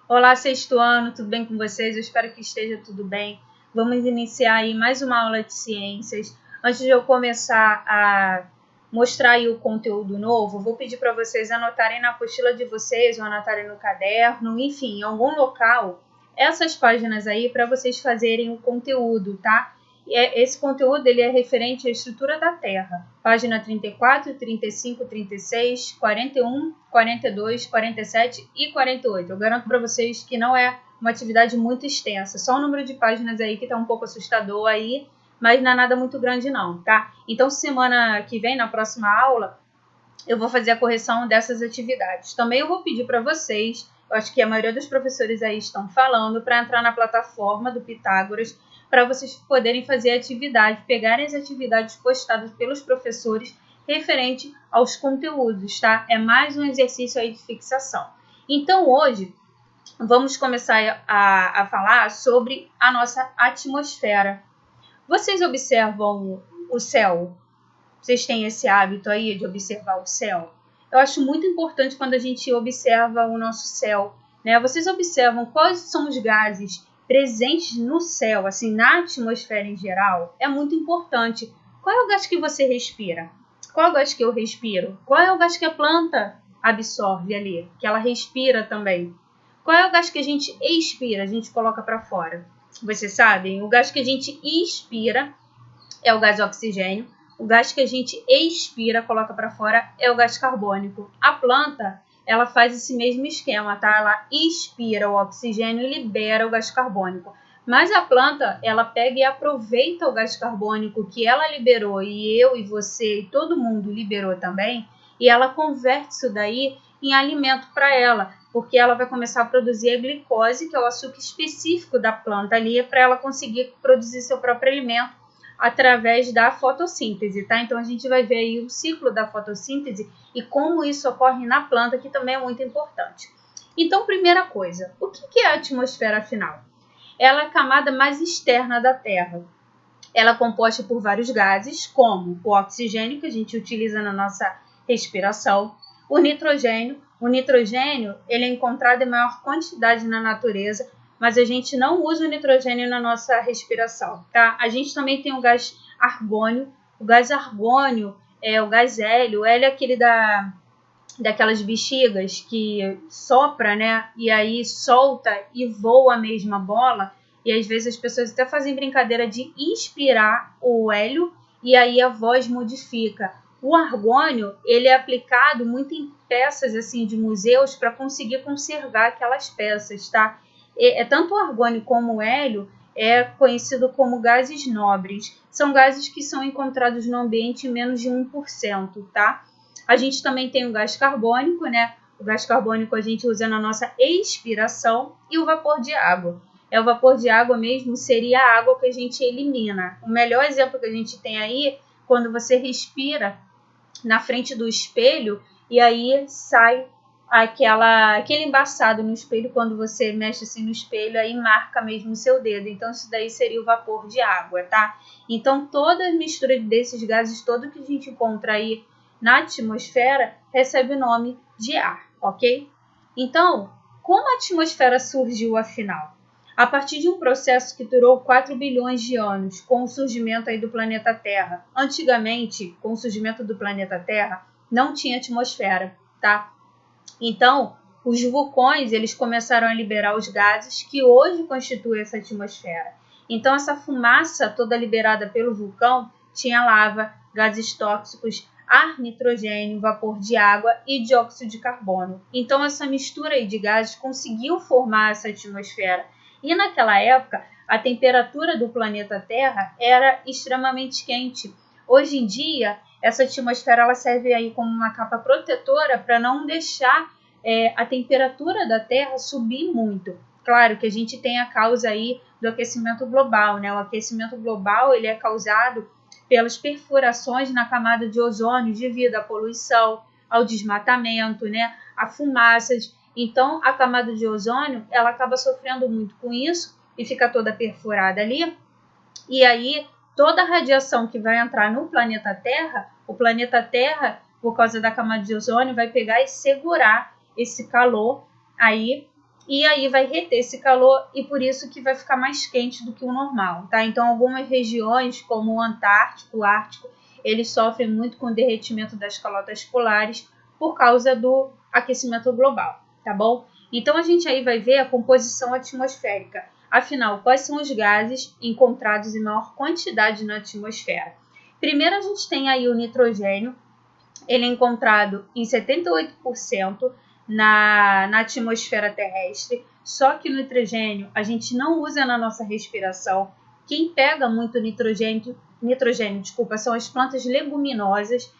Olá, sexto ano, tudo bem com vocês? Eu espero que esteja tudo bem. Vamos iniciar aí mais uma aula de ciências. Antes de eu começar a mostrar aí o conteúdo novo, vou pedir para vocês anotarem na apostila de vocês, ou anotarem no caderno, enfim, em algum local, essas páginas aí para vocês fazerem o conteúdo, tá? Esse conteúdo ele é referente à estrutura da Terra. Página 34, 35, 36, 41, 42, 47 e 48. Eu garanto para vocês que não é uma atividade muito extensa. Só o número de páginas aí que está um pouco assustador aí, mas não é nada muito grande não, tá? Então, semana que vem, na próxima aula, eu vou fazer a correção dessas atividades. Também eu vou pedir para vocês, eu acho que a maioria dos professores aí estão falando, para entrar na plataforma do Pitágoras, para vocês poderem fazer a atividade, pegarem as atividades postadas pelos professores referente aos conteúdos, tá? É mais um exercício aí de fixação. Então, hoje, vamos começar a falar sobre a nossa atmosfera. Vocês observam o céu? Vocês têm esse hábito aí de observar o céu? Eu acho muito importante quando a gente observa o nosso céu, né? Vocês observam quais são os gases presentes no céu, assim, na atmosfera em geral? É muito importante. Qual é o gás que você respira? Qual é o gás que eu respiro? Qual é o gás que a planta absorve ali, que ela respira também? Qual é o gás que a gente expira, a gente coloca para fora? Vocês sabem? O gás que a gente inspira é o gás oxigênio. O gás que a gente expira, coloca para fora, é o gás carbônico. A planta, ela faz esse mesmo esquema, tá? Ela inspira o oxigênio e libera o gás carbônico. Mas a planta, ela pega e aproveita o gás carbônico que ela liberou, e eu e você e todo mundo liberou também, e ela converte isso daí em alimento para ela, porque ela vai começar a produzir a glicose, que é o açúcar específico da planta ali, para ela conseguir produzir seu próprio alimento através da fotossíntese, tá? Então, a gente vai ver aí o ciclo da fotossíntese e como isso ocorre na planta, que também é muito importante. Então, primeira coisa, o que é a atmosfera, afinal? Ela é a camada mais externa da Terra. Ela é composta por vários gases, como o oxigênio, que a gente utiliza na nossa respiração, o nitrogênio. O nitrogênio ele é encontrado em maior quantidade na natureza, mas a gente não usa o nitrogênio na nossa respiração, tá? A gente também tem o gás argônio. O gás argônio é o gás hélio. O hélio é aquele daquelas bexigas que sopra, né? E aí solta e voa a mesma bola. E às vezes as pessoas até fazem brincadeira de inspirar o hélio e aí a voz modifica. O argônio, ele é aplicado muito em peças assim de museus para conseguir conservar aquelas peças, tá? Tanto o argônio como o hélio é conhecido como gases nobres. São gases que são encontrados no ambiente em menos de 1%, tá? A gente também tem o gás carbônico, né? O gás carbônico a gente usa na nossa expiração e o vapor de água. O vapor de água mesmo, seria a água que a gente elimina. O melhor exemplo que a gente tem aí, quando você respira na frente do espelho e aí sai aquele embaçado no espelho, quando você mexe assim no espelho, aí marca mesmo o seu dedo. Então, isso daí seria o vapor de água, tá? Então, toda a mistura desses gases, todo que a gente encontra aí na atmosfera, recebe o nome de ar, ok? Então, como a atmosfera surgiu afinal? A partir de um processo que durou 4 bilhões de anos, com o surgimento aí do planeta Terra. Antigamente, com o surgimento do planeta Terra, não tinha atmosfera, tá? Então, os vulcões, eles começaram a liberar os gases que hoje constituem essa atmosfera. Então, essa fumaça toda liberada pelo vulcão tinha lava, gases tóxicos, ar, nitrogênio, vapor de água e dióxido de carbono. Então, essa mistura aí de gases conseguiu formar essa atmosfera. E naquela época, a temperatura do planeta Terra era extremamente quente. Hoje em dia, essa atmosfera ela serve aí como uma capa protetora para não deixar a temperatura da Terra subir muito. Claro que a gente tem a causa aí do aquecimento global, né? O aquecimento global ele é causado pelas perfurações na camada de ozônio devido à poluição, ao desmatamento, né? A fumaças. Então, a camada de ozônio, ela acaba sofrendo muito com isso e fica toda perfurada ali. E aí, toda a radiação que vai entrar no planeta Terra, o planeta Terra, por causa da camada de ozônio, vai pegar e segurar esse calor aí e aí vai reter esse calor e por isso que vai ficar mais quente do que o normal, tá? Então algumas regiões, como o Antártico, o Ártico, eles sofrem muito com o derretimento das calotas polares por causa do aquecimento global, tá bom? Então a gente aí vai ver a composição atmosférica. Afinal, quais são os gases encontrados em maior quantidade na atmosfera? Primeiro a gente tem aí o nitrogênio, ele é encontrado em 78% na atmosfera terrestre, só que o nitrogênio a gente não usa na nossa respiração. Quem pega muito nitrogênio, são as plantas leguminosas,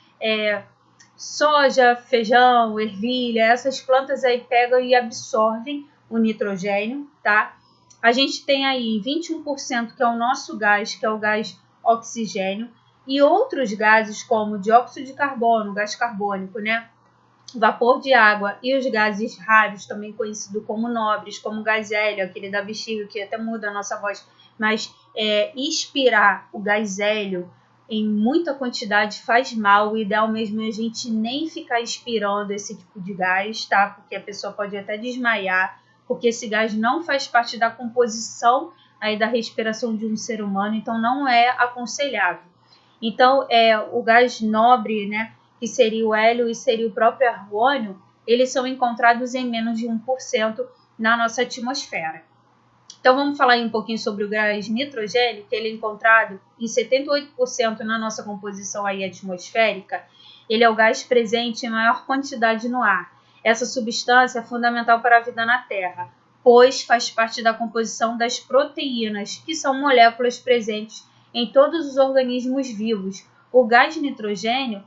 soja, feijão, ervilha, essas plantas aí pegam e absorvem o nitrogênio, tá? A gente tem aí 21% que é o nosso gás, que é o gás oxigênio, e outros gases como dióxido de carbono, gás carbônico, né? Vapor de água e os gases raros, também conhecido como nobres, como gás hélio, aquele da bexiga, que até muda a nossa voz, mas expirar o gás hélio em muita quantidade faz mal. O ideal mesmo é a gente nem ficar expirando esse tipo de gás, tá? Porque a pessoa pode até desmaiar, porque esse gás não faz parte da composição aí da respiração de um ser humano, então não é aconselhável. Então, o gás nobre, né, que seria o hélio e seria o próprio argônio, eles são encontrados em menos de 1% na nossa atmosfera. Então, vamos falar aí um pouquinho sobre o gás nitrogênio, que ele é encontrado em 78% na nossa composição aí atmosférica. Ele é o gás presente em maior quantidade no ar. Essa substância é fundamental para a vida na Terra, pois faz parte da composição das proteínas, que são moléculas presentes em todos os organismos vivos. O gás nitrogênio,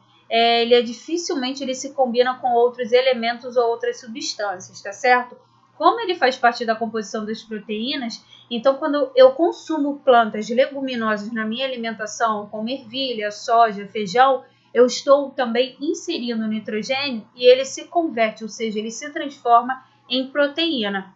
dificilmente ele se combina com outros elementos ou outras substâncias, tá certo? Como ele faz parte da composição das proteínas, então quando eu consumo plantas leguminosas na minha alimentação, como ervilha, soja, feijão, eu estou também inserindo nitrogênio e ele se converte, ou seja, ele se transforma em proteína.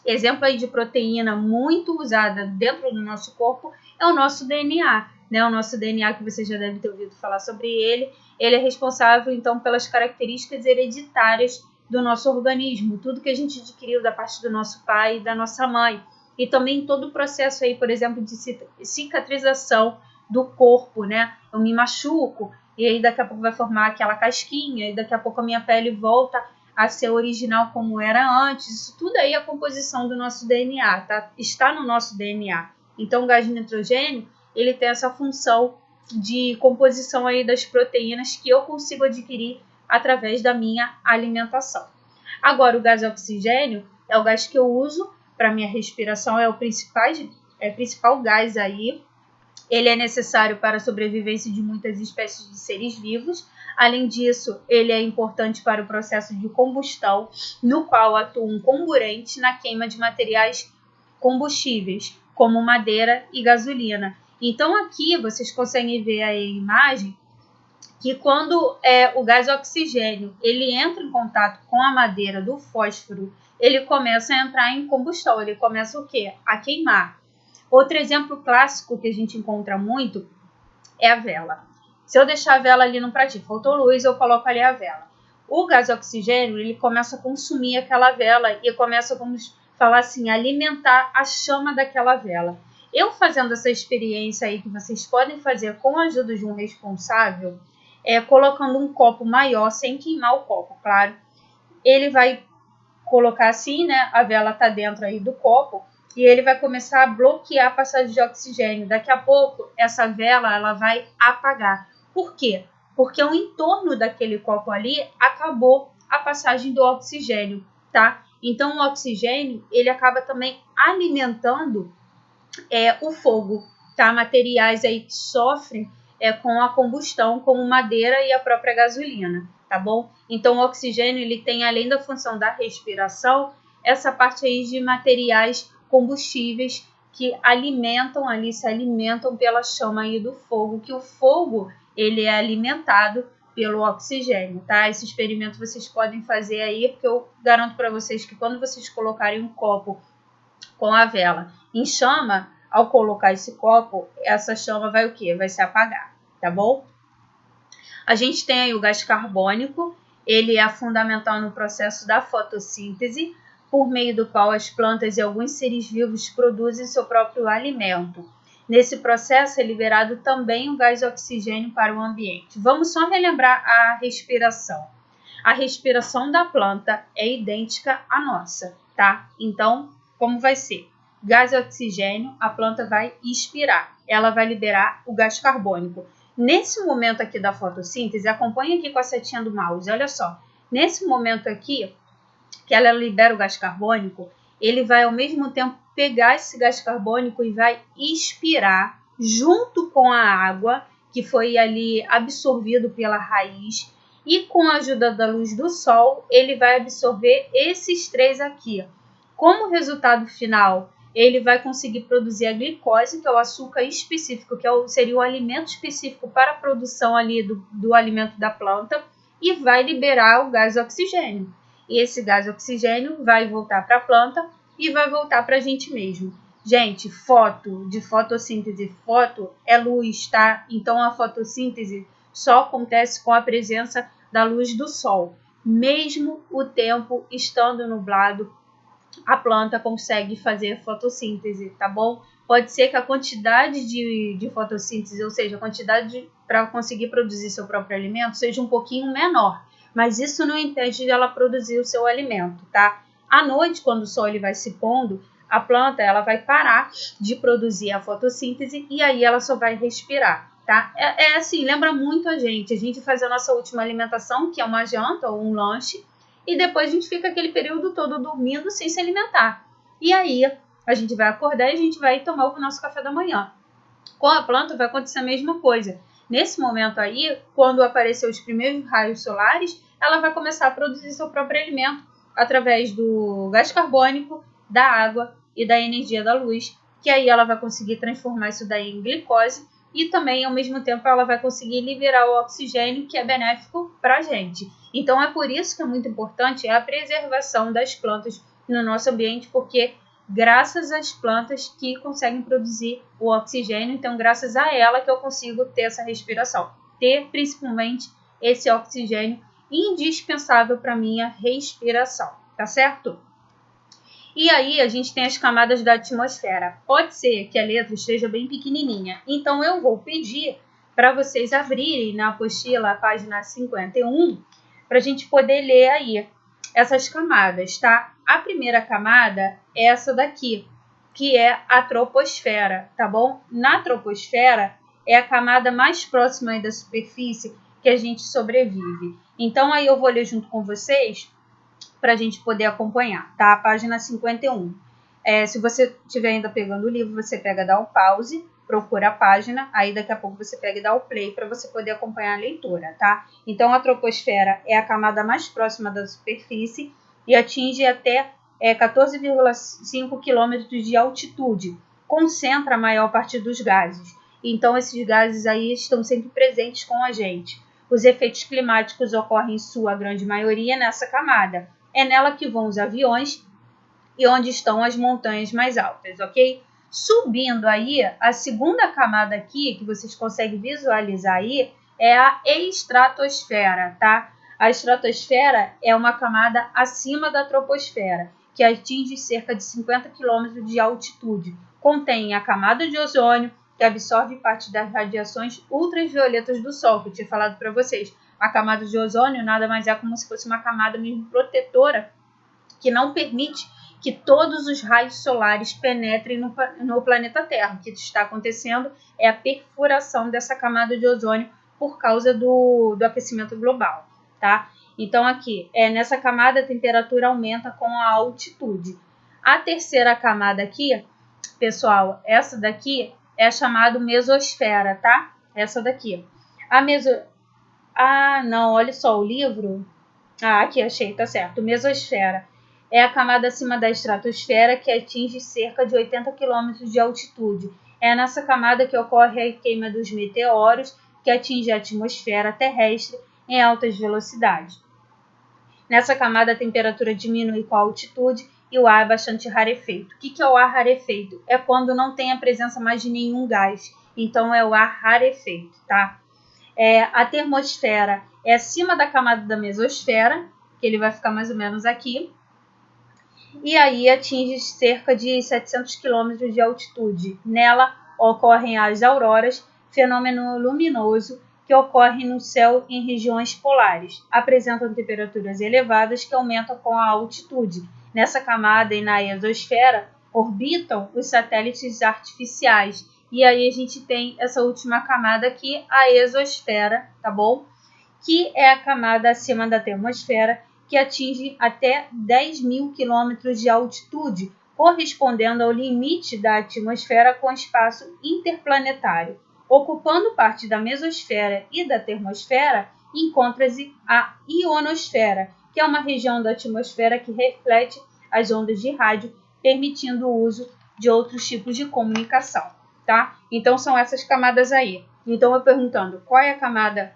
Exemplo aí de proteína muito usada dentro do nosso corpo é o nosso DNA, né? O nosso DNA, que você já deve ter ouvido falar sobre ele é responsável então pelas características hereditárias do nosso organismo, tudo que a gente adquiriu da parte do nosso pai e da nossa mãe, e também todo o processo aí, por exemplo, de cicatrização do corpo, né? Eu me machuco e aí daqui a pouco vai formar aquela casquinha e daqui a pouco a minha pele volta a ser original como era antes. Isso tudo aí é a composição do nosso DNA, tá? Está no nosso DNA. Então o gás nitrogênio, ele tem essa função de composição aí das proteínas que eu consigo adquirir através da minha alimentação. Agora, o gás oxigênio é o gás que eu uso para minha respiração, é o principal gás aí. Ele é necessário para a sobrevivência de muitas espécies de seres vivos. Além disso, ele é importante para o processo de combustão, no qual atua um comburente na queima de materiais combustíveis, como madeira e gasolina. Então, aqui vocês conseguem ver a imagem que quando o gás oxigênio ele entra em contato com a madeira do fósforo, ele começa a entrar em combustão, ele começa o quê? A queimar. Outro exemplo clássico que a gente encontra muito é a vela. Se eu deixar a vela ali no pratinho, faltou luz, eu coloco ali a vela. O gás oxigênio, ele começa a consumir aquela vela e começa, vamos falar assim, a alimentar a chama daquela vela. Eu fazendo essa experiência aí que vocês podem fazer com a ajuda de um responsável, colocando um copo maior, sem queimar o copo, claro. Ele vai colocar assim, né? A vela está dentro aí do copo e ele vai começar a bloquear a passagem de oxigênio. Daqui a pouco, essa vela ela vai apagar. Por quê? Porque o entorno daquele copo ali acabou a passagem do oxigênio, tá? Então, o oxigênio, ele acaba também alimentando o fogo, tá? Materiais aí que sofrem com a combustão, como madeira e a própria gasolina, tá bom? Então, o oxigênio, ele tem, além da função da respiração, essa parte aí de materiais combustíveis que se alimentam pela chama aí do fogo, que o fogo, ele é alimentado pelo oxigênio, tá? Esse experimento vocês podem fazer aí, porque eu garanto para vocês que quando vocês colocarem um copo com a vela em chama, ao colocar esse copo, essa chama vai o quê? Vai se apagar, tá bom? A gente tem aí o gás carbônico, ele é fundamental no processo da fotossíntese, por meio do qual as plantas e alguns seres vivos produzem seu próprio alimento. Nesse processo é liberado também o gás oxigênio para o ambiente. Vamos só relembrar a respiração. A respiração da planta é idêntica à nossa, tá? Então, como vai ser? Gás oxigênio, a planta vai expirar. Ela vai liberar o gás carbônico. Nesse momento aqui da fotossíntese, acompanha aqui com a setinha do mouse, olha só. Nesse momento aqui, que ela libera o gás carbônico, ele vai ao mesmo tempo pegar esse gás carbônico e vai expirar junto com a água que foi ali absorvido pela raiz, e com a ajuda da luz do sol, ele vai absorver esses três aqui. Como resultado final, ele vai conseguir produzir a glicose, que é o açúcar específico, que seria o alimento específico para a produção ali do alimento da planta, e vai liberar o gás oxigênio. E esse gás oxigênio vai voltar para a planta e vai voltar para a gente mesmo. Gente, de fotossíntese, foto é luz, tá? Então a fotossíntese só acontece com a presença da luz do sol. Mesmo o tempo estando nublado, a planta consegue fazer fotossíntese, tá bom? Pode ser que a quantidade de fotossíntese, ou seja, a quantidade para conseguir produzir seu próprio alimento, seja um pouquinho menor, mas isso não impede de ela produzir o seu alimento, tá? À noite, quando o sol ele vai se pondo, a planta ela vai parar de produzir a fotossíntese e aí ela só vai respirar, tá? É assim, lembra muito a gente faz a nossa última alimentação, que é uma janta ou um lanche, e depois a gente fica aquele período todo dormindo sem se alimentar. E aí a gente vai acordar e a gente vai tomar o nosso café da manhã. Com a planta vai acontecer a mesma coisa. Nesse momento aí, quando aparecer os primeiros raios solares, ela vai começar a produzir seu próprio alimento através do gás carbônico, da água e da energia da luz, que aí ela vai conseguir transformar isso daí em glicose e também, ao mesmo tempo, ela vai conseguir liberar o oxigênio, que é benéfico para a gente. Então, é por isso que é muito importante a preservação das plantas no nosso ambiente, porque graças às plantas que conseguem produzir o oxigênio, então graças a ela que eu consigo ter essa respiração, ter principalmente esse oxigênio indispensável para minha respiração, tá certo? E aí a gente tem as camadas da atmosfera. Pode ser que a letra esteja bem pequenininha, então eu vou pedir para vocês abrirem na apostila a página 51 para a gente poder ler aí essas camadas, tá? A primeira camada é essa daqui, que é a troposfera, tá bom? Na troposfera é a camada mais próxima aí da superfície que a gente sobrevive. Então aí eu vou ler junto com vocês para a gente poder acompanhar, tá? Página 51. Se você estiver ainda pegando o livro, você pega, dá um pause, procura a página, aí daqui a pouco você pega e dá o play para você poder acompanhar a leitura, tá? Então, a troposfera é a camada mais próxima da superfície e atinge até 14,5 km de altitude. Concentra a maior parte dos gases. Então, esses gases aí estão sempre presentes com a gente. Os efeitos climáticos ocorrem em sua grande maioria nessa camada. É nela que vão os aviões e onde estão as montanhas mais altas, ok? Subindo aí, a segunda camada aqui, que vocês conseguem visualizar aí, é a estratosfera, tá? A estratosfera é uma camada acima da troposfera, que atinge cerca de 50 km de altitude. Contém a camada de ozônio, que absorve parte das radiações ultravioletas do Sol, que eu tinha falado para vocês. A camada de ozônio nada mais é como se fosse uma camada mesmo protetora, que não permite que todos os raios solares penetrem no planeta Terra. O que está acontecendo é a perfuração dessa camada de ozônio por causa do aquecimento global, tá? Então, aqui, nessa camada a temperatura aumenta com a altitude. A terceira camada aqui, pessoal, essa daqui é chamada mesosfera, tá? Essa daqui. Não, olha só, o livro... aqui achei, tá certo. Mesosfera é a camada acima da estratosfera que atinge cerca de 80 km de altitude. É nessa camada que ocorre a queima dos meteoros, que atinge a atmosfera terrestre em altas velocidades. Nessa camada a temperatura diminui com a altitude e o ar é bastante rarefeito. O que é o ar rarefeito? É quando não tem a presença mais de nenhum gás. Então é o ar rarefeito, tá? A termosfera é acima da camada da mesosfera, que ele vai ficar mais ou menos aqui. e aí atinge cerca de 700 quilômetros de altitude. Nela ocorrem as auroras, fenômeno luminoso que ocorre no céu em regiões polares. Apresentam temperaturas elevadas que aumentam com a altitude. Nessa camada e na exosfera orbitam os satélites artificiais. E aí a gente tem essa última camada aqui, a exosfera, tá bom? Que é a camada acima da termosfera, que atinge até 10 mil quilômetros de altitude, correspondendo ao limite da atmosfera com espaço interplanetário. Ocupando parte da mesosfera e da termosfera, encontra-se a ionosfera, que é uma região da atmosfera que reflete as ondas de rádio, permitindo o uso de outros tipos de comunicação, tá? Então, são essas camadas aí. Então, eu perguntando, qual é a camada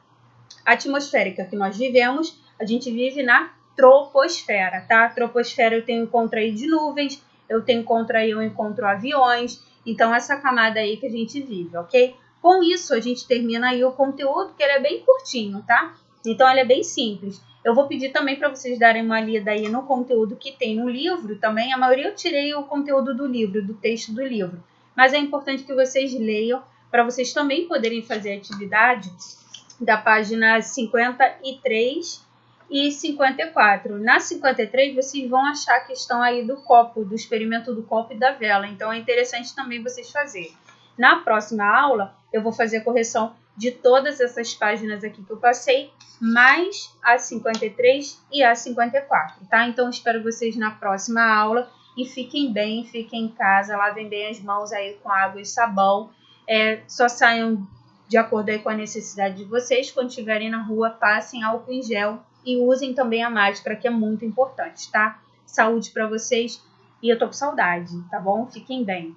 atmosférica que nós vivemos? A gente vive na troposfera, tá? Troposfera eu tenho encontro aí de nuvens, eu encontro aviões, então essa camada aí que a gente vive, ok? Com isso, a gente termina aí o conteúdo, que ele é bem curtinho, tá? Então, ele é bem simples. Eu vou pedir também para vocês darem uma lida aí no conteúdo que tem no livro também. A maioria eu tirei o conteúdo do livro, do texto do livro. Mas é importante que vocês leiam, para vocês também poderem fazer a atividade da página 53 e 54. Na 53, vocês vão achar a questão aí do copo, do experimento do copo e da vela. Então, é interessante também vocês fazerem. Na próxima aula, eu vou fazer a correção de todas essas páginas aqui que eu passei, mais a 53 e a 54, tá? Então, espero vocês na próxima aula e fiquem bem, fiquem em casa, lavem bem as mãos aí com água e sabão. Só saiam de acordo aí com a necessidade de vocês. Quando estiverem na rua, passem álcool em gel e usem também a máscara, que é muito importante, tá? Saúde para vocês e eu tô com saudade, tá bom? Fiquem bem.